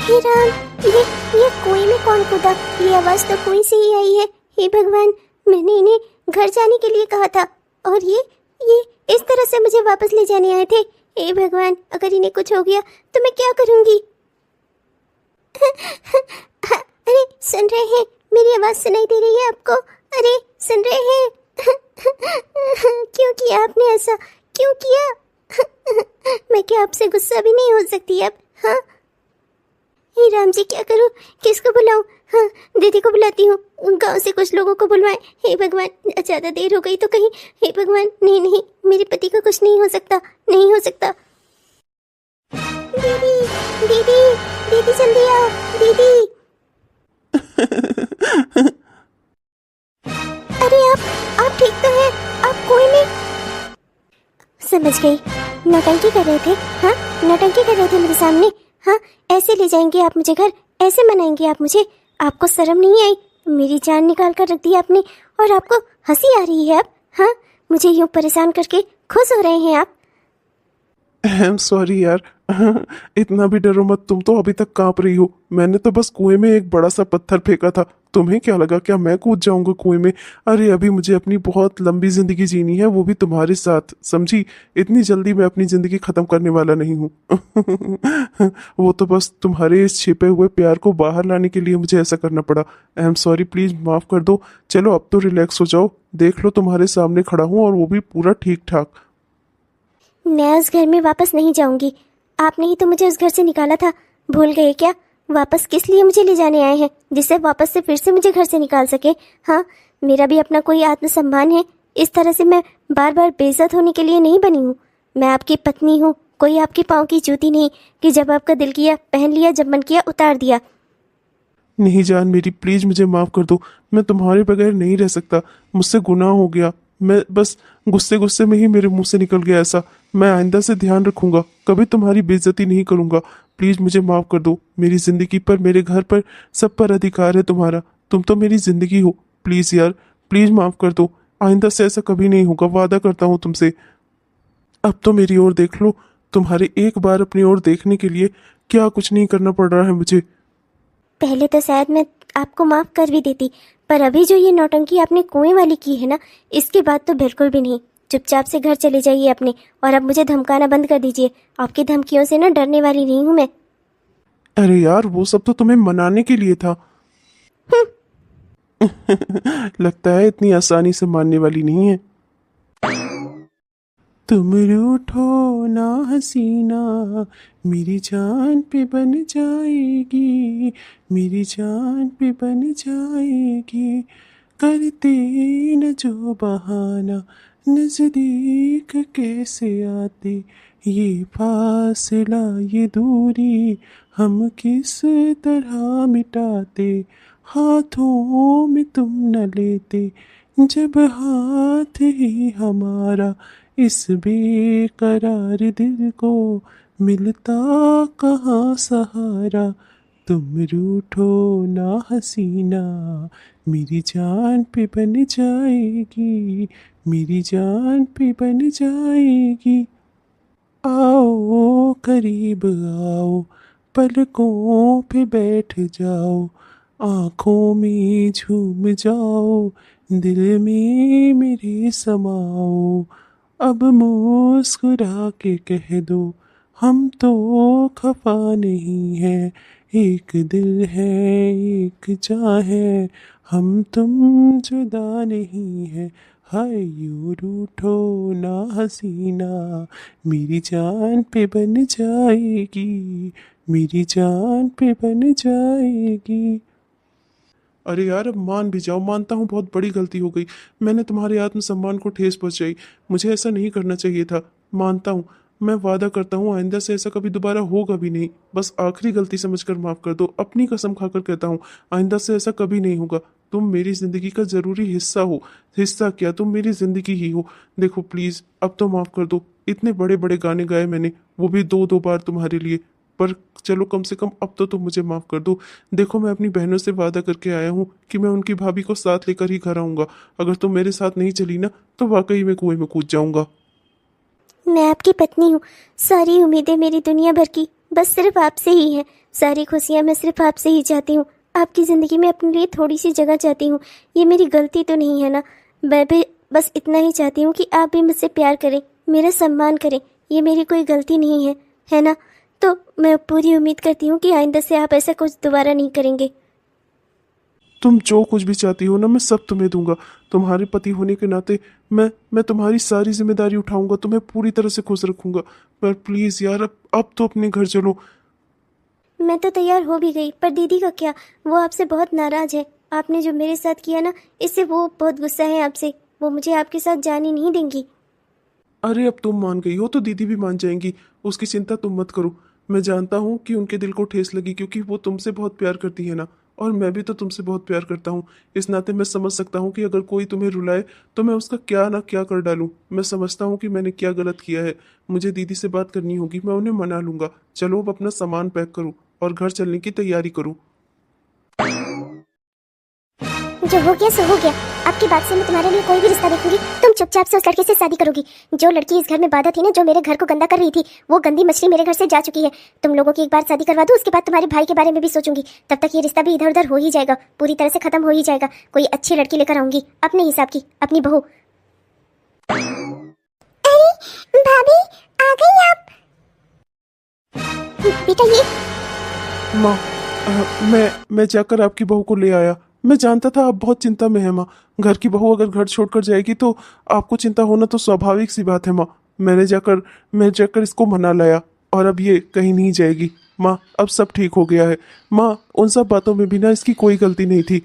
हे राम, ये कुएं में कौन कूदा? ये आवाज तो कुएं से ही आई है। हे भगवान, मैंने इन्हें घर जाने के लिए कहा था और ये इस तरह से मुझे वापस ले जाने आए थे। हे भगवान, अगर इन्हें कुछ हो गया तो मैं क्या करूंगी? अरे सुन रहे हैं? मेरी आवाज सुनाई दे रही है आपको? अरे सुन रहे हैं? क्यों किया आपने ऐसा? क्यों किया? मैं क्या आपसे गुस्सा भी नहीं हो सकती अब? हाँ, हे राम जी, क्या करूं? किसको बुलाऊं? हाँ, दीदी को बुलाती हूँ। उन गांव से कुछ लोगों को बुलवाएं। हे भगवान, ज्यादा देर हो गई तो कहीं। हे भगवान, नहीं नहीं, मेरे पति का कुछ नहीं हो सकता, नहीं हो सकता। दीदी, दीदी, दीदी जल्दी आओ, दीदी। अरे आप ठीक तो हैं? आप कुएं में? समझ गई, नौटंकी कर रहे थे। हाँ, नौटंकी कर रहे थे मेरे सामने। हाँ, ऐसे ले जाएंगे आप मुझे घर? ऐसे मनाएंगे आप मुझे? आपको शर्म नहीं आई? मेरी जान निकाल कर रख दी आपने और आपको हंसी आ रही है अब? हाँ, मुझे यूं परेशान करके खुश हो रहे हैं आप? आई एम सॉरी यार। इतना भी डरो मत, तुम तो अभी तक कांप रही हो। मैंने तो बस कुएं में एक बड़ा सा पत्थर फेंका था। तुम्हें क्या लगा क्या मैं कूद जाऊंगा कुएं में? अरे अभी मुझे अपनी बहुत लंबी जिंदगी जीनी है, वो भी तुम्हारे साथ, समझी? इतनी जल्दी मैं अपनी जिंदगी खत्म करने वाला नहीं हूँ। वो तो बस तुम्हारे इस छिपे हुए प्यार को बाहर लाने के लिए मुझे ऐसा करना पड़ा। आई एम सॉरी, प्लीज माफ कर दो। चलो अब तो रिलैक्स हो जाओ। देख लो, तुम्हारे सामने खड़ा हूँ और वो भी पूरा ठीक ठाक। मैं उस घर में वापस नहीं जाऊंगी। आपने ही तो मुझे उस घर से निकाला था, भूल गए क्या? वापस किस लिए मुझे ले जाने आए हैं? जिससे वापस से फिर से मुझे घर से निकाल सके? हाँ, मेरा भी अपना कोई आत्मसम्मान है। इस तरह से मैं बार बार बेइज्जत होने के लिए नहीं बनी हूँ। मैं आपकी पत्नी हूँ, कोई आपके पाँव की जूती नहीं कि जब आपका दिल किया पहन लिया, जब मन किया उतार दिया। नहीं जान मेरी, प्लीज मुझे माफ कर दो। मैं तुम्हारे बगैर नहीं रह सकता। मुझसे गुनाह हो गया। मैं बस गुस्से गुस्से में ही मेरे मुंह से निकल गया ऐसा। मैं आइंदा से ध्यान रखूंगा, कभी तुम्हारी बेइज्जती नहीं करूंगा। प्लीज मुझे माफ कर दो। मेरी जिंदगी पर, मेरे घर पर, सब पर अधिकार है तुम्हारा। तुम तो मेरी जिंदगी हो। प्लीज यार, प्लीज माफ कर दो। आइंदा से ऐसा कभी नहीं होगा, वादा करता हूँ तुमसे। अब तो मेरी ओर देख लो। तुम्हारे एक बार अपनी ओर देखने के लिए क्या कुछ नहीं करना पड़ रहा है मुझे। पहले तो शायद मैं आपको माफ कर भी देती, पर अभी जो ये नौटंकी आपने कुएं वाली की है ना, इसके बाद तो बिल्कुल भी नहीं। चुपचाप से घर चले जाइए अपने, और अब मुझे धमकाना बंद कर दीजिए। आपकी धमकियों से ना डरने वाली नहीं हूँ मैं। अरे यार, वो सब तो तुम्हें मनाने के लिए था। हम्म, लगता है इतनी आसानी से मानने वाली नहीं है। तुम रूठो ना हसीना, मेरी जान पे बन जाएगी, मेरी जान पे बन जाएगी। करते न जो बहाना, नजदीक कैसे आते, ये फासला ये दूरी हम किस तरह मिटाते। हाथों में तुम न लेते, जब हाथ ही हमारा इस बेकरार दिल को मिलता कहाँ सहारा। तुम रूठो ना हसीना, मेरी जान पे बन जाएगी, मेरी जान पे बन जाएगी। आओ करीब आओ, पलकों पे बैठ जाओ, आँखों में झूम जाओ, दिल में मेरे समाओ। अब मुस्कुरा के कह दो, हम तो खफा नहीं है, एक दिल है एक जान है, हम तुम जुदा नहीं है। हाय यूं रूठो ना हसीना, मेरी जान पे बन जाएगी, मेरी जान पे बन जाएगी। अरे यार, अब मान भी जाओ। मानता हूँ बहुत बड़ी गलती हो गई। मैंने तुम्हारे आत्मसम्मान को ठेस पहुंचाई। मुझे ऐसा नहीं करना चाहिए था। मानता हूँ। मैं वादा करता हूँ आइंदा से ऐसा कभी दोबारा होगा भी नहीं। बस आखिरी गलती समझकर माफ कर दो। अपनी कसम खाकर कहता हूँ, आइंदा से ऐसा कभी नहीं होगा। तुम मेरी जिंदगी का जरूरी हिस्सा हो। हिस्सा क्या, तुम मेरी जिंदगी ही हो। देखो प्लीज, अब तो माफ कर दो। इतने बड़े बड़े गाने गाए मैंने, वो भी दो दो बार तुम्हारे लिए। पर चलो, कम से कम अब तो तुम मुझे माफ कर दो। देखो, मैं अपनी बहनों से वादा करके आया हूँ कि मैं उनकी भाभी को साथ लेकर ही घर आऊंगा। अगर तुम मेरे साथ नहीं चली ना, तो वाकई में कुएं में कूद जाऊंगा। मैं आपकी पत्नी हूँ। सारी उम्मीदें मेरी दुनिया भर की बस सिर्फ आपसे ही है। सारी खुशियाँ मैं सिर्फ आपसे ही चाहती हूँ। आपकी ज़िंदगी में अपने लिए थोड़ी सी जगह चाहती हूँ। ये मेरी गलती तो नहीं है ना? मैं भी बस इतना ही चाहती हूँ कि आप भी मुझसे प्यार करें, मेरा सम्मान करें। ये मेरी कोई गलती नहीं है ना? तो मैं पूरी उम्मीद करती हूँ कि आइंदा से आप ऐसा कुछ दोबारा नहीं करेंगे। तुम जो कुछ भी चाहती हो ना, मैं सब तुम्हें दूंगा। तुम्हारे पति होने के नाते मैं तुम्हारी सारी जिम्मेदारी उठाऊंगा, तुम्हें पूरी तरह से खुश रखूंगा। पर प्लीज़ यार, अब तो अपने घर चलो। मैं तो तैयार हो भी गई, पर दीदी का क्या? वो आपसे बहुत नाराज़ है। आपने जो मेरे साथ किया ना, इससे वो बहुत गुस्सा है आपसे। वो मुझे आपके साथ जाने नहीं देंगी। अरे अब तुम मान गई हो तो दीदी भी मान जाएंगी, उसकी चिंता तुम मत करो। मैं जानता हूँ कि उनके दिल को ठेस लगी, क्योंकि वो तुमसे बहुत प्यार करती है ना। और मैं भी तो तुमसे बहुत प्यार करता हूँ। इस नाते मैं समझ सकता हूँ कि अगर कोई तुम्हें रुलाए तो मैं उसका क्या ना क्या कर डालूँ। मैं समझता हूँ कि मैंने क्या गलत किया है। मुझे दीदी से बात करनी होगी, मैं उन्हें मना लूंगा। चलो अब अपना सामान पैक करूँ और घर चलने की तैयारी करूँ। जो हो गया सो हो गया। आपकी बात से मैं तुम्हारे लिए कोई भी रिश्ता देखूंगी। तुम चुपचाप से उस लड़के से शादी करोगी। जो लड़की इस घर में बाधा थी ना, जो मेरे घर को गंदा कर रही थी, वो गंदी मछली मेरे घर से जा चुकी है। तुम लोगों की एक बार शादी करवा दूं, उसके बाद तुम्हारे भाई के बारे में भी सोचूंगी। तब तक ये रिश्ता भी इधर उधर हो ही जाएगा, पूरी तरह से खत्म हो ही जाएगा। कोई अच्छी लड़की लेकर आऊंगी अपने हिसाब की, अपनी बहू। अरे भाभी, आ गई आप? बेटा ये माँ, मैं जाकर आपकी बहू को ले आया। मैं जानता था आप बहुत चिंता में है माँ। घर की बहू अगर घर छोड़कर जाएगी तो आपको चिंता होना तो स्वाभाविक सी बात है माँ। मैं जाकर इसको मना लाया और अब ये कहीं नहीं जाएगी। माँ अब सब ठीक हो गया है। माँ उन सब बातों में भी ना इसकी कोई गलती नहीं थी।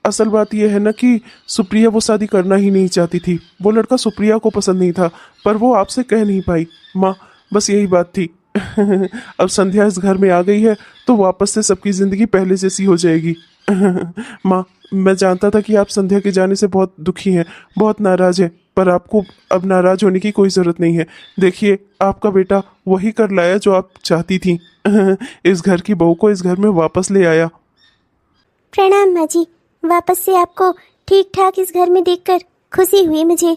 असल बात यह है ना कि सुप्रिया वो शादी करना ही नहीं चाहती थी। वो लड़का सुप्रिया को पसंद नहीं था, पर वो आपसे कह नहीं पाई। माँ बस यही बात थी। अब संध्या इस घर में आ गई है तो वापस से सबकी जिंदगी पहले जैसी हो जाएगी। माँ मैं जानता था कि आप संध्या के जाने से बहुत दुखी हैं, बहुत नाराज हैं, पर आपको अब नाराज होने की कोई जरूरत नहीं है। देखिए आपका बेटा वही कर लाया जो आप चाहती थी। इस घर की बहू को इस घर में वापस ले आया। प्रणाम माँ जी। वापस से आपको ठीक ठाक इस घर में देखकर खुशी हुई मुझे।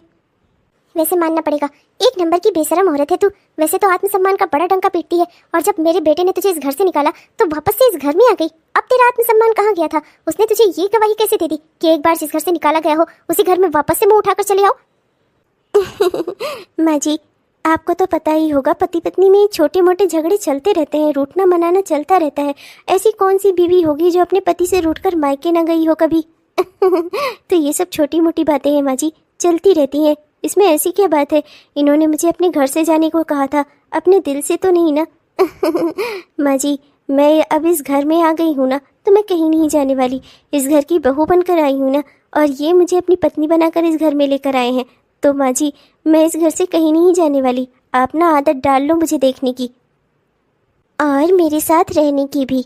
वैसे मानना पड़ेगा, एक नंबर की बेशरम औरत है तू। वैसे तो आत्मसम्मान का बड़ा डंका पीटती है, और जब मेरे बेटे ने तुझे इस घर से निकाला तो वापस से इस घर में आ गई। अब तेरा आत्मसम्मान कहाँ गया था? उसने तुझे ये गवाही कैसे दे दी कि एक बार जिस घर से निकाला गया हो उसी घर में वापस से मुंह उठाकर चले आओ? माँ जी, आपको तो पता ही होगा, पति पत्नी में छोटे मोटे झगड़े चलते रहते हैं, रूठना मनाना चलता रहता है। ऐसी कौन सी बीवी होगी जो अपने पति से रूठकर मायके ना गई हो कभी? तो ये सब छोटी मोटी बातें हैं माँ जी, चलती रहती हैं। इसमें ऐसी क्या बात है? इन्होंने मुझे अपने घर से जाने को कहा था, अपने दिल से तो नहीं ना? माँ जी, मैं अब इस घर में आ गई हूँ ना, तो मैं कहीं नहीं जाने वाली। इस घर की बहू बनकर आई हूँ ना, और ये मुझे अपनी पत्नी बनाकर इस घर में लेकर आए हैं। तो माँ जी, मैं इस घर से कहीं नहीं जाने वाली। आप ना आदत डाल लो मुझे देखने की, और मेरे साथ रहने की भी।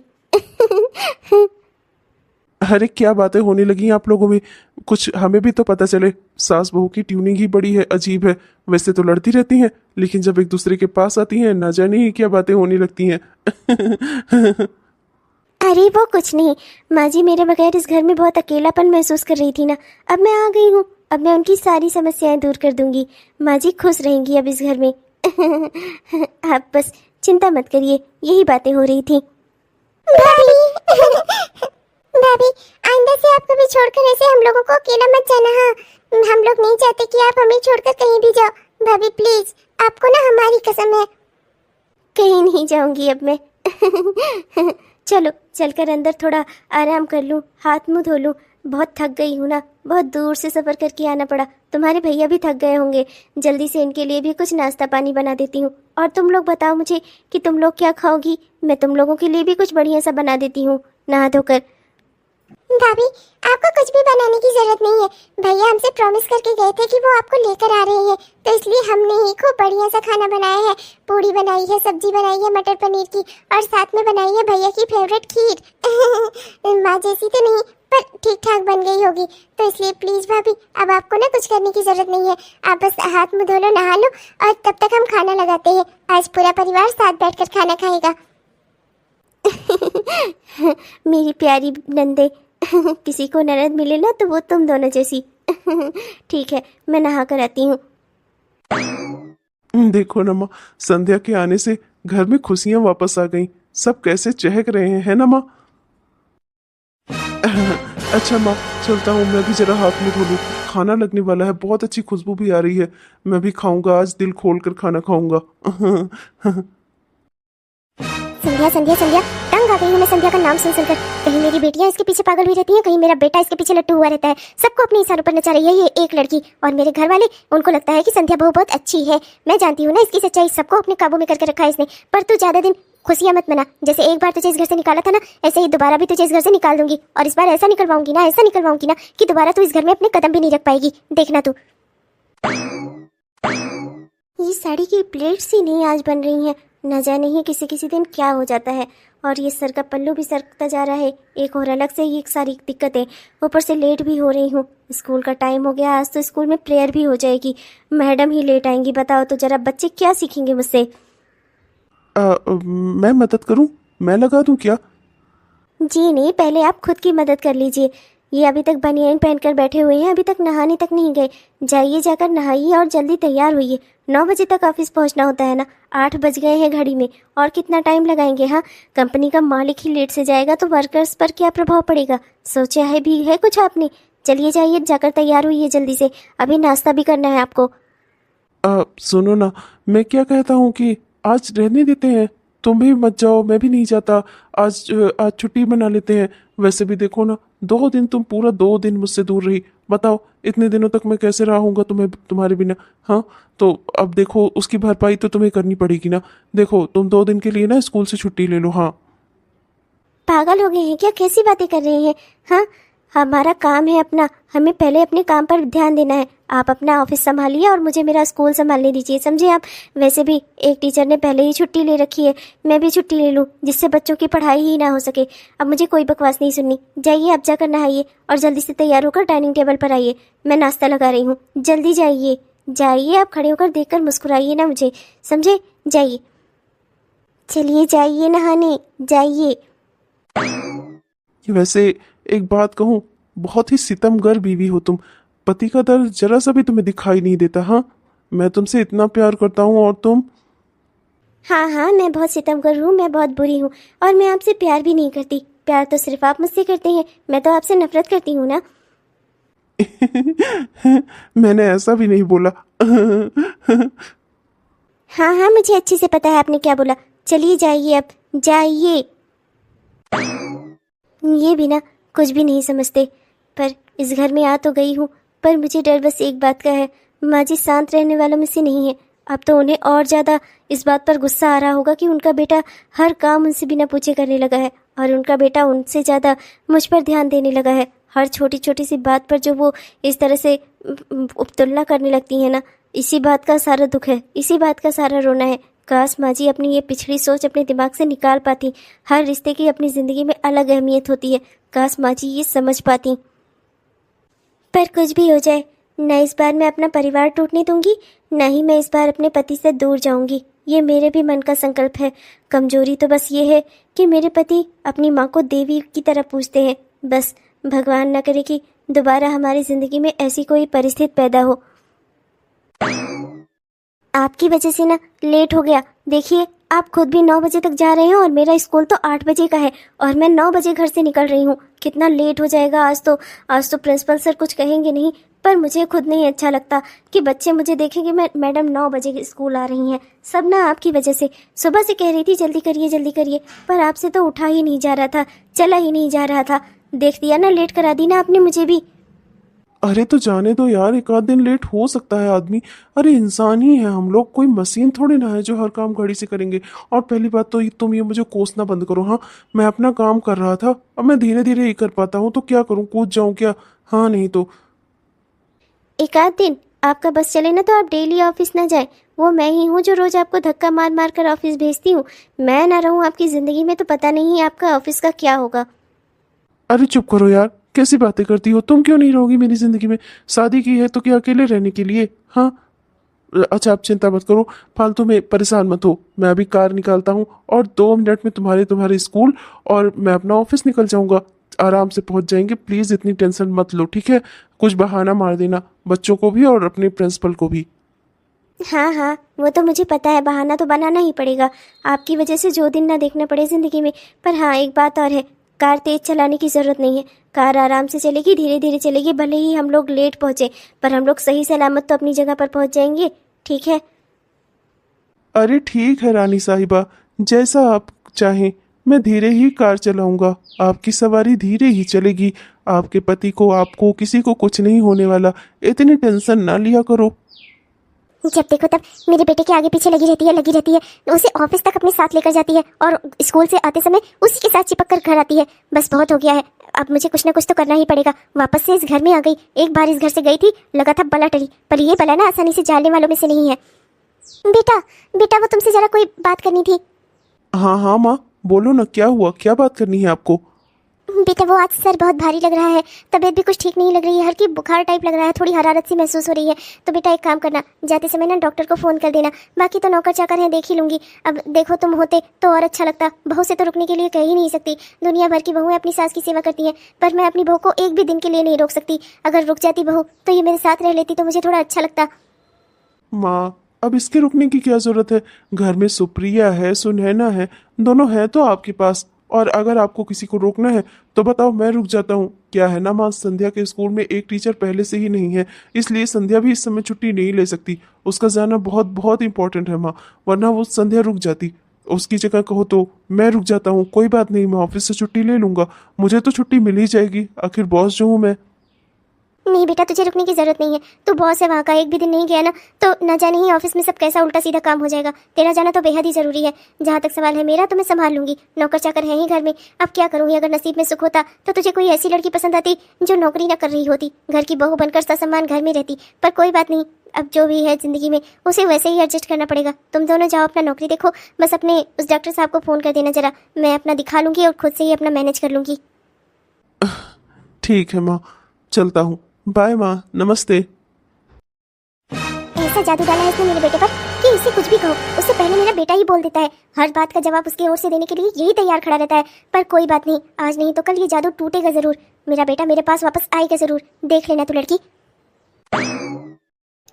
अरे क्या बातें होने लगी हैं आप लोगों में, कुछ हमें भी तो पता चले। सास बहू की ट्यूनिंग ही बड़ी है, अजीब है। वैसे तो लड़ती रहती हैं, लेकिन जब एक दूसरे के पास आती हैं ना जाने ही क्या बातें होने लगती हैं। अरे वो कुछ नहीं माँ जी, मेरे बगैर इस घर में बहुत अकेलापन महसूस कर रही थी ना, अब मैं आ गई हूँ। अब मैं उनकी सारी समस्याएं दूर कर दूंगी। माँ जी खुश रहेंगी अब इस घर में। आप बस चिंता मत करिए, यही बातें हो रही थी। भाभी, भाभी, आइंदा से आप कभी छोड़कर ऐसे हम लोगों को अकेला मत जाना। हाँ, हम लोग नहीं चाहते कि आप हमें छोड़कर कहीं भी जाओ। भाभी प्लीज, आपको ना हमारी कसम है। कहीं नहीं जाऊंगी अब मैं। चलो चलकर अंदर थोड़ा आराम कर लूं, हाथ मुंह धो लूं। बहुत थक गई हूं ना, बहुत दूर से सफ़र करके आना पड़ा। तुम्हारे भैया भी थक गए होंगे। जल्दी से इनके लिए भी कुछ नाश्ता पानी बना देती हूँ। और तुम लोग बताओ मुझे कि तुम लोग क्या खाओगी। मैं तुम लोगों के लिए भी कुछ बढ़िया सा बना देती हूँ नहा धोकर। भाभी, आपको कुछ भी बनाने की जरूरत नहीं है। भैया हमसे प्रॉमिस करके गए थे कि वो आपको लेकर आ रहे हैं, तो इसलिए हमने ही खूब बढ़िया सा खाना बनाया है। पूरी बनाई है, सब्जी बनाई है मटर पनीर की, और साथ में बनाई है भैया की फेवरेट खीर। माँ जैसी तो नहीं, पर ठीक ठाक बन गई होगी। तो इसलिए प्लीज भाभी, अब आपको ना कुछ करने की जरूरत नहीं है। आप बस हाथ मुँह धो लो, नहा लो, और तब तक हम खाना लगाते हैं। आज पूरा परिवार साथ बैठकर खाना खाएगा। मेरी प्यारी नंदे, किसी को ननद मिले ना तो वो तुम दोनों जैसी। ठीक है, मैं नहा कर आती हूँ। देखो ना माँ, संध्या के आने से घर में खुशियां वापस आ गईं। सब कैसे चहक रहे हैं, है ना माँ? अच्छा माँ, चलता हूँ, मैं भी जरा हाथ में धो लूँ। खाना लगने वाला है, बहुत अच्छी खुशबू भी आ रही है। मैं भी खाऊंगा आज, दिल खोल कर खाना खाऊंगा। संध्या संध्या संध्या, तंग आ गई हूँ मैं संध्या का नाम सुन सुनकर। कहीं मेरी बेटियां इसके पीछे पागल हुई रहती हैं, कहीं मेरा बेटा इसके पीछे लट्टू हुआ रहता है। सबको अपने इशारों पर नचा रही है ये एक लड़की, और मेरे घर वाले, उनको लगता है कि संध्या बहू बहुत अच्छी है। मैं जानती हूँ ना इसकी सच्चाई, सबको अपने काबू में करके रखा है इसने। पर तू ज्यादा दिन खुशियां मत मना। जैसे एक बार तुझे इस घर से निकाला था ना, ऐसे ही दोबारा भी तुझे इस घर से निकाल दूंगी। और इस बार ऐसा निकलवाऊंगी ना, ऐसा निकलवाऊंगी ना कि दोबारा तू इस घर में अपने कदम भी नहीं रख पाएगी। देखना तू। ये साड़ी की प्लेट्स ही नहीं आज बन रही हैं, न जाने ही किसी किसी दिन क्या हो जाता है। और ये सर का पल्लू भी सरकता जा रहा है, एक और अलग से ही एक सारी दिक्कतें, ऊपर से लेट भी हो रही हूँ। स्कूल का टाइम हो गया, आज तो स्कूल में प्रेयर भी हो जाएगी, मैडम ही लेट आएंगी। बताओ तो जरा बच्चे क्या सीखेंगे मुझसे। मैं मदद करूं? मैं लगा दूं क्या? जी नहीं, पहले आप खुद की मदद कर लीजिए। ये अभी तक बनियान पहनकर बैठे हुए हैं, अभी तक नहाने तक नहीं गए। जाइए, जाकर नहाइए और जल्दी तैयार होइए। 9 बजे तक ऑफिस पहुंचना होता है ना, 8 बज गए हैं घड़ी में, और कितना टाइम लगाएंगे। हाँ, कंपनी का मालिक ही लेट से जाएगा तो वर्कर्स पर क्या प्रभाव पड़ेगा, सोचा है भी है कुछ आपने? चलिए जाइए, जाकर तैयार होइए जल्दी से, अभी नाश्ता भी करना है आपको। सुनो ना, मैं क्या कहता हूँ कि आज रहने देते हैं। तुम भी मत जाओ, मैं भी नहीं जाता। आज छुट्टी मना लेते हैं। वैसे भी देखो ना, 2 दिन तुम पूरा 2 दिन मुझसे दूर रही। बताओ इतने दिनों तक मैं कैसे रहूंगा तुम्हें, तुम्हारे बिना? हाँ, तो अब देखो उसकी भरपाई तो तुम्हें करनी पड़ेगी ना। देखो तुम 2 दिन के लिए ना स्कूल से छुट्टी ले लो। हाँ, पागल हो गए हैं क्या, कैसी बातें कर रहे हैं? हाँ, हमारा काम है अपना, हमें पहले अपने काम पर ध्यान देना है। आप अपना ऑफिस संभालिए और मुझे मेरा स्कूल संभालने दीजिए, समझे आप? वैसे भी एक टीचर ने पहले ही छुट्टी ले रखी है, मैं भी छुट्टी ले लूँ जिससे बच्चों की पढ़ाई ही ना हो सके। अब मुझे कोई बकवास नहीं सुननी। जाइए आप, जाकर नहाइए और जल्दी से तैयार होकर डाइनिंग टेबल पर आइए, मैं नाश्ता लगा रही हूँ। जल्दी जाइए, जाइए, आप खड़े होकर देखकर मुस्कुराइए ना मुझे, समझे? जाइए, चलिए जाइए नहाने, जाइए। वैसे एक बात कहूँ, बहुत ही सितमगर बीवी हो तुम। पति का दर्द जरा सा भी तुम्हें दिखाई नहीं देता। हाँ, मैं तुमसे इतना प्यार करता हूँ और तुम। हाँ हाँ, मैं बहुत सितमगर हूँ, मैं बहुत बुरी हूँ, और मैं आपसे प्यार भी नहीं करती। प्यार तो सिर्फ आप मुझसे करते हैं, मैं तो आपसे नफरत करती हूँ ना। मैंने ऐसा भी नहीं बोला। हाँ हाँ, मुझे अच्छे से पता है आपने क्या बोला। चलिए जाइए अब, जाइए। ये भी ना कुछ भी नहीं समझते। पर इस घर में आ तो गई हूँ, पर मुझे डर बस एक बात का है, माँ जी शांत रहने वालों में से नहीं है। अब तो उन्हें और ज़्यादा इस बात पर गुस्सा आ रहा होगा कि उनका बेटा हर काम उनसे बिना पूछे करने लगा है, और उनका बेटा उनसे ज़्यादा मुझ पर ध्यान देने लगा है। हर छोटी छोटी सी बात पर जो वो इस तरह से तुलना करने लगती है ना, इसी बात का सारा दुख है, इसी बात का सारा रोना है। काश माँ जी अपनी ये पिछड़ी सोच अपने दिमाग से निकाल पाती। हर रिश्ते की अपनी ज़िंदगी में अलग अहमियत होती है, काश माँ जी ये समझ पाती। पर कुछ भी हो जाए, न इस बार मैं अपना परिवार टूटने दूंगी, न ही मैं इस बार अपने पति से दूर जाऊंगी। ये मेरे भी मन का संकल्प है। कमजोरी तो बस ये है कि मेरे पति अपनी माँ को देवी की तरह पूजते हैं। बस भगवान न करे कि दोबारा हमारी ज़िंदगी में ऐसी कोई परिस्थिति पैदा हो। आपकी वजह से ना लेट हो गया। देखिए, आप खुद भी 9 बजे तक जा रहे हैं और मेरा स्कूल तो 8 बजे का है, और मैं 9 बजे घर से निकल रही हूँ। कितना लेट हो जाएगा आज तो प्रिंसिपल सर कुछ कहेंगे नहीं, पर मुझे खुद नहीं अच्छा लगता कि बच्चे मुझे देखेंगे मैं मैडम 9 बजे स्कूल आ रही हैं। सब ना आपकी वजह से। सुबह से कह रही थी जल्दी करिए, पर आपसे तो उठा ही नहीं जा रहा था, चला ही नहीं जा रहा था। देख दिया ना, लेट करा दी ना आपने मुझे भी। अरे तो जाने दो यार, एक आध दिन लेट हो सकता है आदमी। अरे इंसान ही है हम लोग, कोई मशीन थोड़ी ना है जो हर काम घड़ी से करेंगे। और पहली बात तो तुम ये मुझे कोसना बंद करो। हाँ, मैं अपना काम कर रहा था, अब मैं धीरे धीरे ही कर पाता हूँ, तो क्या करूँ, कूद जाऊँ क्या? हाँ, नहीं तो। एक आध दिन आपका बस चले ना तो आप डेली ऑफिस ना जाए। वो मैं ही हूँ जो रोज आपको धक्का मार मार कर ऑफिस भेजती हूँ। मैं ना रहूँ आपकी जिंदगी में तो पता नहीं आपका ऑफिस का क्या होगा। अरे चुप करो यार, कैसी बातें करती हो? तुम क्यों नहीं रहोगी मेरी जिंदगी में? शादी की है तो क्या अकेले रहने के लिए? हाँ, अच्छा आप चिंता मत करो, फालतू में परेशान मत हो। मैं अभी कार निकालता हूँ और 2 मिनट में तुम्हारे स्कूल और मैं अपना ऑफिस निकल जाऊंगा। आराम से पहुंच जाएंगे, प्लीज इतनी टेंशन मत लो, ठीक है? कुछ बहाना मार देना, बच्चों को भी और अपने प्रिंसिपल को भी। हाँ हाँ, वो तो मुझे पता है, बहाना तो बनाना ही पड़ेगा आपकी वजह से, जो दिन ना देखना पड़े ज़िंदगी में। पर हाँ, एक बात और है, कार तेज़ चलाने की ज़रूरत नहीं है। कार आराम से चलेगी, धीरे धीरे चलेगी। भले ही हम लोग लेट पहुँचे, पर हम लोग सही सलामत तो अपनी जगह पर पहुँच जाएंगे। ठीक है? अरे ठीक है रानी साहिबा, जैसा आप चाहें। मैं धीरे ही कार चलाऊंगा, आपकी सवारी धीरे ही चलेगी। आपके पति को, आपको, किसी को कुछ नहीं होने वाला। इतनी टेंशन ना लिया करो। जब देखो तब मेरे बेटे के आगे पीछे लगी रहती है। उसे ऑफिस तक अपने साथ लेकर जाती है और स्कूल से आते समय उसी के साथ चिपक कर घर आती है। बस बहुत हो गया है, अब मुझे कुछ ना कुछ तो करना ही पड़ेगा। वापस से इस घर में आ गई। एक बार इस घर से गई थी, लगा था बला टली, पर ये बला ना आसानी से जाने वालों में से नहीं है। बेटा बेटा, वो तुमसे जरा कोई बात करनी थी। हाँ हाँ माँ, बोलो ना, क्या हुआ? क्या बात करनी है आपको? बेटा, वो आज सर बहुत भारी लग रहा है, तबीयत भी कुछ ठीक नहीं लग रही है, हल्की बुखार टाइप लग रहा है, थोड़ी हरारत सी महसूस हो रही है। तो बेटा एक काम करना, जाते समय ना डॉक्टर को फ़ोन कर देना। बाकी तो नौकर चाकर हैं, देख ही लूँगी। अब देखो तुम होते तो और अच्छा लगता। बहू से तो रुकने के लिए कह ही नहीं सकती। दुनिया भर की बहुएं अपनी सास की सेवा करती हैं, पर मैं अपनी बहू को एक भी दिन के लिए नहीं रोक सकती। अगर रुक जाती बहू तो ये मेरे साथ रह लेती तो मुझे थोड़ा अच्छा लगता। माँ, अब इसके रुकने की क्या जरूरत है? घर में सुप्रिया है, सुनैना है, दोनों है तो आपके पास। और अगर आपको किसी को रोकना है तो बताओ, मैं रुक जाता हूँ। क्या है ना माँ, संध्या के स्कूल में एक टीचर पहले से ही नहीं है, इसलिए संध्या भी इस समय छुट्टी नहीं ले सकती। उसका जाना बहुत बहुत इंपॉर्टेंट है माँ, वरना वो संध्या रुक जाती। उसकी जगह कहो तो मैं रुक जाता हूँ। कोई बात नहीं, मैं ऑफिस से छुट्टी ले लूंगा। मुझे तो छुट्टी मिल ही जाएगी, आखिर बॉस जो हूँ मैं। नहीं बेटा, तुझे रुकने की जरूरत नहीं है। तू बॉस है वहाँ का, एक भी दिन नहीं गया ना तो न जाने ही ऑफिस में सब कैसा उल्टा सीधा काम हो जाएगा। तेरा जाना तो बेहद ही जरूरी है। जहाँ तक सवाल है मेरा, तो मैं संभाल लूंगी। नौकर चाकर है ही घर में, अब क्या करूँगी। अगर नसीब में सुख होता तो तुझे कोई ऐसी लड़की पसंद आती जो नौकरी न कर रही होती, घर की बहू बनकर ससम्मान घर में रहती। पर कोई बात नहीं, अब जो भी है जिंदगी में उसे वैसे ही एडजस्ट करना पड़ेगा। तुम दोनों जाओ अपना नौकरी देखो। बस अपने उस डॉक्टर साहब को फ़ोन कर देना जरा, मैं अपना दिखा लूँगी और खुद से ही अपना मैनेज कर लूँगी। ठीक है माँ, चलता हूँ। बाय माँ, नमस्ते। ऐसा जादू डाला है इसने मेरे बेटे पर कि इसे कुछ भी कहो उससे पहले मेरा बेटा ही बोल देता है। हर बात का जवाब उसकी ओर से देने के लिए यही तैयार खड़ा रहता है। पर कोई बात नहीं, आज नहीं तो कल ये जादू टूटेगा जरूर। मेरा बेटा मेरे पास वापस आएगा जरूर, देख लेना तू लड़की।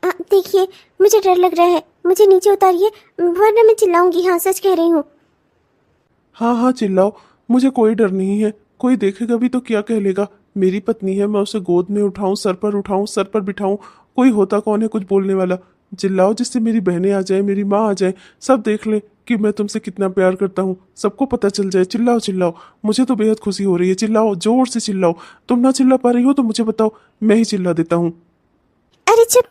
देखिए, मुझे डर लग रहा है, मुझे नीचे उतारिए वरना मैं चिल्लाऊंगी। हाँ, सच कह रही हूँ। हाँ हाँ चिल्लाओ, मुझे कोई डर नहीं है। कोई देखेगा भी तो क्या कह लेगा? मेरी पत्नी है, मैं उसे गोद में उठाऊं, सर पर उठाऊं, सर पर बिठाऊं, कोई होता कौन है कुछ बोलने वाला? चिल्लाओ, जिससे मेरी बहनें आ जाए, मेरी माँ आ जाए, सब देख ले कि मैं तुमसे कितना प्यार करता हूँ, सबको पता चल जाए। चिल्लाओ चिल्लाओ, मुझे तो बेहद खुशी हो रही है। चिल्लाओ, जोर से चिल्लाओ। तुम ना चिल्ला पा रही हो तो मुझे बताओ, मैं ही चिल्ला देता हूँ। अरे चुप।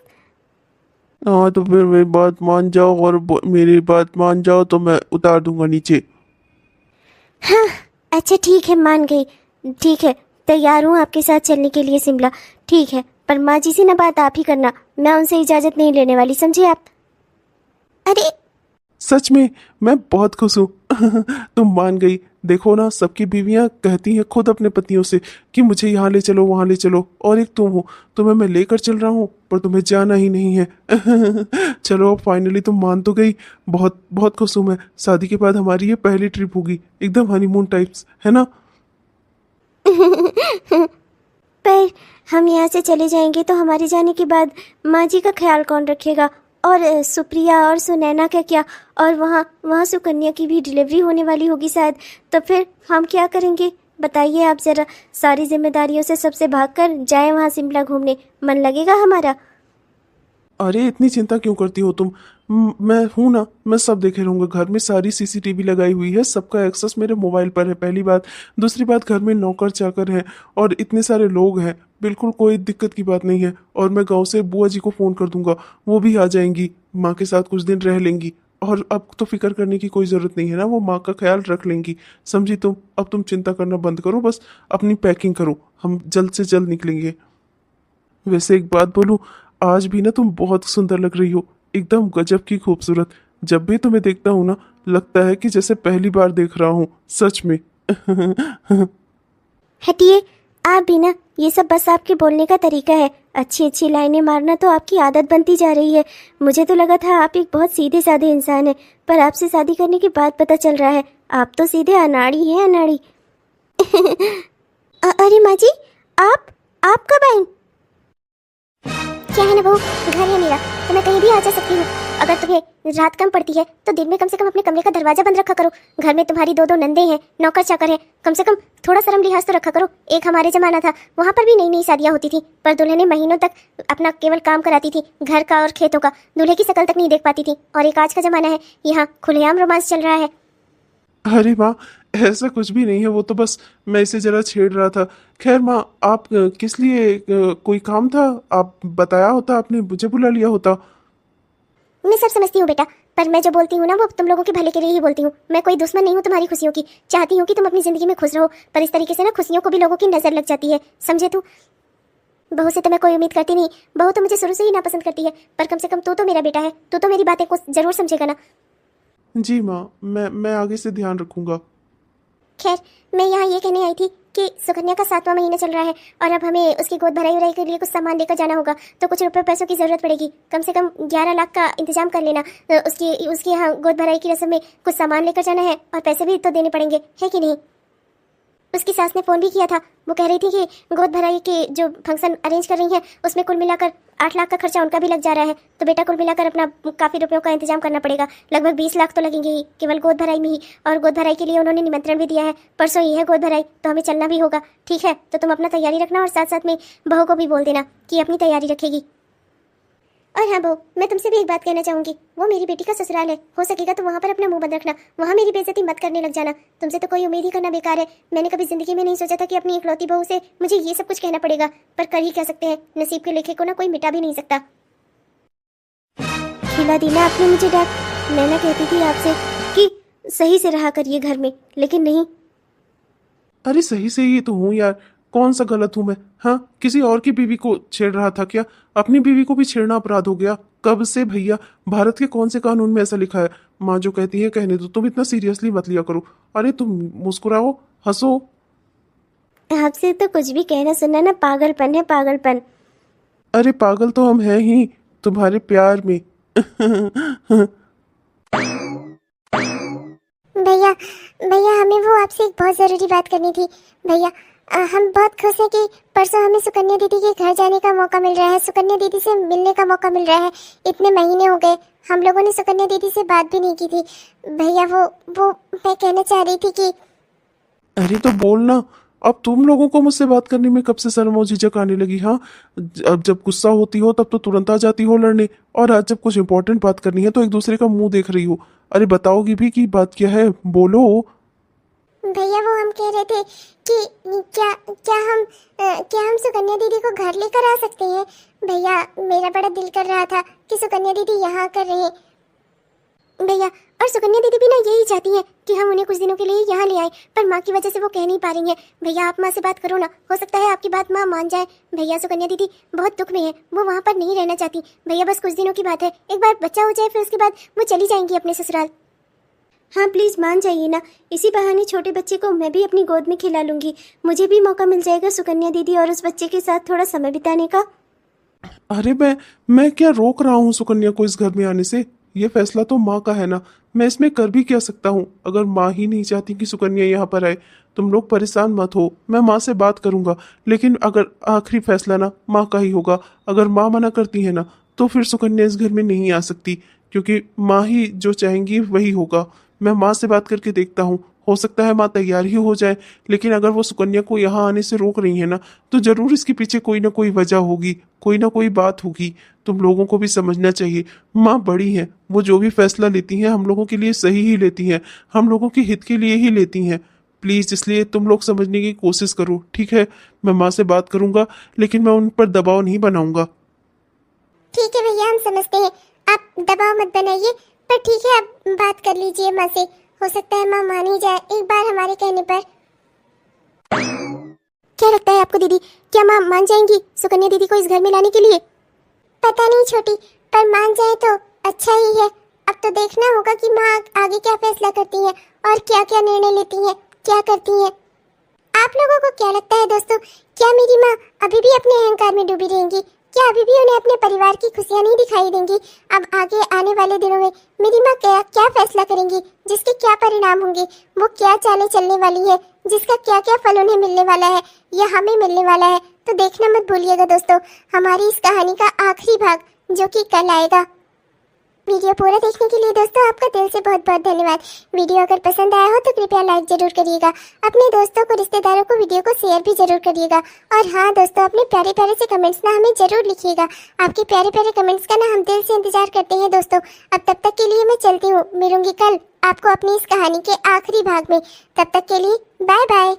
हाँ तो फिर मेरी बात मान जाओ, और मेरी बात मान जाओ तो मैं उतार दूंगा नीचे। हाँ, अच्छा ठीक है, मान गई। ठीक है, तैयार हूँ आपके साथ चलने के लिए शिमला। ठीक है, पर माँ जी से ना बात आप ही करना, मैं उनसे इजाज़त नहीं लेने वाली, समझे आप? अरे सच में मैं बहुत खुश हूँ। तुम मान गई। देखो ना, सबकी बीवियां कहती हैं खुद अपने पतियों से कि मुझे यहाँ ले चलो, वहाँ ले चलो, और एक तुम हो। तुम्हें मैं लेकर चल रहा हूँ, पर तुम्हें जाना ही नहीं है। चलो, अब फाइनली तुम मान तो गई। बहुत बहुत खुश हूँ मैं। शादी के बाद हमारी ये पहली ट्रिप होगी, एकदम हनीमून टाइप्स, है ना? पर हम यहाँ से चले जाएंगे तो हमारे जाने के बाद माँ जी का ख्याल कौन रखेगा? और सुप्रिया और सुनैना का क्या? और वहाँ वहाँ सुकन्या की भी डिलीवरी होने वाली होगी शायद, तो फिर हम क्या करेंगे? बताइए आप ज़रा। सारी जिम्मेदारियों से सबसे भागकर जाए वहाँ शिमला घूमने, मन लगेगा हमारा? अरे इतनी चिंता क्यों करती हो तुम? मैं हूं ना, मैं सब देखे रहूंगा। घर में सारी सीसीटीवी लगाई हुई है, सबका एक्सेस मेरे मोबाइल पर है, पहली बात। दूसरी बात, घर में नौकर चाकर हैं और इतने सारे लोग हैं, बिल्कुल कोई दिक्कत की बात नहीं है। और मैं गांव से बुआ जी को फ़ोन कर दूंगा, वो भी आ जाएंगी, माँ के साथ कुछ दिन रह लेंगी। और अब तो फिक्र करने की कोई ज़रूरत नहीं है ना, वो माँ का ख्याल रख लेंगी, समझी तुम? अब तुम चिंता करना बंद करो, बस अपनी पैकिंग करो, हम जल्द से जल्द निकलेंगे। वैसे एक बात बोलूं, आज भी ना तुम बहुत सुंदर लग रही हो, एकदम गजब की खूबसूरत। जब भी तुम्हें देखता हूँ ना, लगता है कि जैसे पहली बार देख रहा हूँ, सच में। हटिए, आप भी ना, ये सब बस आपके बोलने का तरीका है। अच्छी अच्छी लाइनें मारना तो आपकी आदत बनती जा रही है। मुझे तो लगा था आप एक बहुत सीधे साधे इंसान हैं, पर आपसे शादी करने के बाद पता चल रहा है आप तो सीधे अनाड़ी हैं, अनाड़ी। अरे माँ जी, आप कब आई? क्या है ना बहू, घर है मेरा, तो मैं कहीं भी आ जा सकती हूँ। अगर तुम्हें रात कम पड़ती है तो दिन में कम से कम अपने कमरे का दरवाजा बंद रखा करो। घर में तुम्हारी दो नंदे हैं, नौकर चाकर है, कम से कम थोड़ा शर्म लिहाज तो रखा करो। एक हमारे जमाना था, वहाँ पर भी नई नई शादियाँ होती थी, पर दुल्हने महीनों तक अपना केवल काम कराती थी, घर का और खेतों का, दूल्हे की शक्ल तक नहीं देख पाती थी। और एक आज का जमाना है, यहाँ खुलेआम रोमांस चल रहा है। अरे माँ, ऐसा कुछ भी नहीं है, वो तो बस मैं इसे जरा छेड़ रहा था। खैर माँ, आप किस लिए कोई काम था? आप बताया होता, आपने मुझे बुला लिया होता। मैं सब समझती हूँ बेटा, पर मैं जो बोलती हूँ ना वो तुम लोगों के भले के लिए ही बोलती हूँ। मैं कोई दुश्मन नहीं हूँ तुम्हारी खुशियों की, चाहती हूँ कि तुम अपनी जिंदगी में खुश रहो, पर इस तरीके से ना खुशियों को भी लोगों की नजर लग जाती है, समझे तू? बहू से तो मैं कोई उम्मीद करती नहीं, बहू तो मुझे शुरू से ही नापसंद करती है, पर कम से कम तू तो मेरा बेटा है, तू तो मेरी बातें को जरूर समझेगा ना। जी माँ, मैं आगे से ध्यान रखूंगा। खैर, मैं यहाँ ये कहने आई थी कि सुकन्या का 7वां महीना चल रहा है और अब हमें उसकी गोद भराई उराई के लिए कुछ सामान लेकर जाना होगा, तो कुछ रुपए पैसों की जरूरत पड़ेगी। कम से कम 11 लाख का इंतजाम कर लेना। उसकी यहाँ गोद भराई की रस्म में कुछ सामान लेकर जाना है और पैसे भी तो देने पड़ेंगे, है कि नहीं? उसकी सास ने फ़ोन भी किया था, वो कह रही थी कि गोद भराई के जो फंक्शन अरेंज कर रही है उसमें कुल मिलाकर 8 लाख का खर्चा उनका भी लग जा रहा है। तो बेटा कुल मिलाकर अपना काफ़ी रुपयों का इंतजाम करना पड़ेगा, लगभग 20 लाख तो लगेंगे ही केवल गोद भराई में ही। और गोद भराई के लिए उन्होंने निमंत्रण भी दिया है, परसों ही है गोद भराई, तो हमें चलना भी होगा, ठीक है? तो तुम अपना तैयारी रखना और साथ साथ में बहू को भी बोल देना कि अपनी तैयारी रखेगी। और हाँ बहू, मैं तुमसे भी एक बात कहना चाहूँगी, वो मेरी बेटी का ससुराल है, हो सकेगा तो वहाँ पर अपना मुंह बंद रखना, वहाँ मेरी बेइज्जती मत करने लग जाना। तुमसे तो कोई उम्मीद ही करना बेकार है। मैंने कभी जिंदगी में नहीं सोचा था कि अपनी इकलौती बहू से मुझे ये सब कुछ कहना पड़ेगा, पर कर ही क्या सकते हैं, नसीब के लेखे को ना कोई मिटा भी नहीं सकता। खिला दी ना आपने मुझे डांट। मैं ना कहती थी आपसे कि सही से रहा करिए घर में, लेकिन नहीं। अरे सही से ही तो हूँ यार, कौन सा गलत हूँ मैं? हाँ, किसी और की बीवी को छेड़ रहा था क्या? अपनी बीवी को भी छेड़ना अपराध हो गया? कब से भैया? भारत के कौन से कानून में ऐसा लिखा है? माँ जो कहती है कहने दो, तुम इतना सीरियसली मत लिया करो। अरे तुम मुस्कुराओ, हंसो। आपसे तो कुछ भी कहना सुनना ना पागलपन है, पागलपन। अरे पागल तो हम हैं ही तुम्हारे प्यार में। भैया भैया, हमें वो आपसे एक बहुत ज़रूरी बात करनी थी। भैया, हम बहुत खुश हैं कि परसों हमें सुकन्या दीदी के घर जाने का मौका मिल रहा है, सुकन्या दीदी से मिलने का मौका मिल रहा है। इतने महीने हो गए हम लोगों ने सुकन्या दीदी से बात भी नहीं की थी। भैया वो मैं कहना चाह रही थी कि अरे तो बोलना। अब तुम लोगों को मुझसे बात करने में कब से शर्म और झिझक आने लगी? हाँ, अब जब गुस्सा होती हो तब तो तुरंत आ जाती हो लड़ने, और आज जब कुछ इंपॉर्टेंट बात करनी है तो एक दूसरे का मुंह देख रही हो। अरे बताओगी भी कि बात क्या है, बोलो। भैया वो हम कह रहे थे कि क्या हम सुकन्या दीदी को घर लेकर आ सकते हैं? भैया मेरा बड़ा दिल कर रहा था कि सुकन्या दीदी यहाँ कर रहे हैं भैया, और सुकन्या दीदी भी ना यही चाहती हैं कि हम उन्हें कुछ दिनों के लिए यहाँ ले आए, पर माँ की वजह से वो कह नहीं पा रही हैं। भैया आप माँ से बात करो ना, हो सकता है आपकी बात माँ मान जाए। भैया सुकन्या दीदी बहुत दुख में है, वो वहाँ पर नहीं रहना चाहती। भैया बस कुछ दिनों की बात है, एक बार बच्चा हो जाए फिर उसके बाद वो चली जाएंगी अपने ससुराल। हाँ प्लीज़ मान जाइए ना, इसी बहाने छोटे बच्चे को मैं भी अपनी गोद में खिला लूँगी, मुझे भी मौका मिल जाएगा सुकन्या दीदी और उस बच्चे के साथ थोड़ा समय बिताने का। अरे मैं क्या रोक रहा हूँ सुकन्या को इस घर में आने से? ये फैसला तो माँ का है ना, मैं इसमें कर भी क्या सकता हूँ? अगर माँ ही नहीं चाहती कि सुकन्या यहाँ पर आए, तुम लोग परेशान मत हो, मैं माँ से बात करूंगा। लेकिन अगर आखिरी फैसला ना माँ का ही होगा। अगर माँ मना करती है ना तो फिर सुकन्या इस घर में नहीं आ सकती, क्योंकि माँ ही जो चाहेंगी वही होगा। मैं माँ से बात करके देखता हूँ, हो सकता है माँ तैयार ही हो जाए। लेकिन अगर वो सुकन्या को यहाँ आने से रोक रही है ना, तो जरूर इसके पीछे कोई ना कोई वजह होगी, कोई ना कोई बात होगी। तुम लोगों को भी समझना चाहिए, माँ बड़ी है, वो जो भी फैसला लेती हैं हम लोगों के लिए सही ही लेती हैं, हम लोगों के हित के लिए ही लेती हैं। प्लीज इसलिए तुम लोग समझने की कोशिश करो, ठीक है? मैं माँ से बात करूंगा, लेकिन मैं उन पर दबाव नहीं बनाऊंगा। ठीक है भैया, हम समझते हैं, आप दबाव मत बनाइए, पर ठीक है आप बात कर लीजिए माँ से, हो सकता है माँ मान ही जाए एक बार हमारे कहने पर। क्या लगता है आपको दीदी, क्या माँ मान जाएंगी सुकन्या दीदी को इस घर में लाने के लिए? पता नहीं छोटी, पर मान जाए तो अच्छा ही है। अब तो देखना होगा कि माँ आगे क्या फैसला करती हैं और क्या क्या निर्णय लेती हैं, क्या करती हैं। आप लोगों को क्या लगता है दोस्तों, क्या मेरी माँ अभी भी अपने अहंकार में डूबी रहेंगी? क्या अभी भी उन्हें अपने परिवार की खुशियाँ नहीं दिखाई देंगी? अब आगे आने वाले दिनों में मेरी माँ क्या क्या फैसला करेंगी, जिसके क्या परिणाम होंगे, वो क्या चालें चलने वाली है, जिसका क्या क्या फल उन्हें मिलने वाला है या हमें मिलने वाला है, तो देखना मत भूलिएगा दोस्तों हमारी इस कहानी का आखिरी भाग, जो कि कल आएगा। वीडियो पूरा देखने के लिए दोस्तों आपका दिल से बहुत बहुत धन्यवाद। वीडियो अगर पसंद आया हो तो कृपया लाइक जरूर करिएगा। अपने दोस्तों को, रिश्तेदारों को वीडियो को शेयर भी जरूर करिएगा। और हाँ दोस्तों, अपने प्यारे प्यारे से कमेंट्स ना हमें जरूर लिखिएगा। आपके प्यारे प्यारे कमेंट्स का ना हम दिल से इंतजार करते हैं दोस्तों। अब तब तक के लिए मैं चलती हूँ, मिलूंगी कल आपको अपनी इस कहानी के आखिरी भाग में। तब तक के लिए बाय बाय।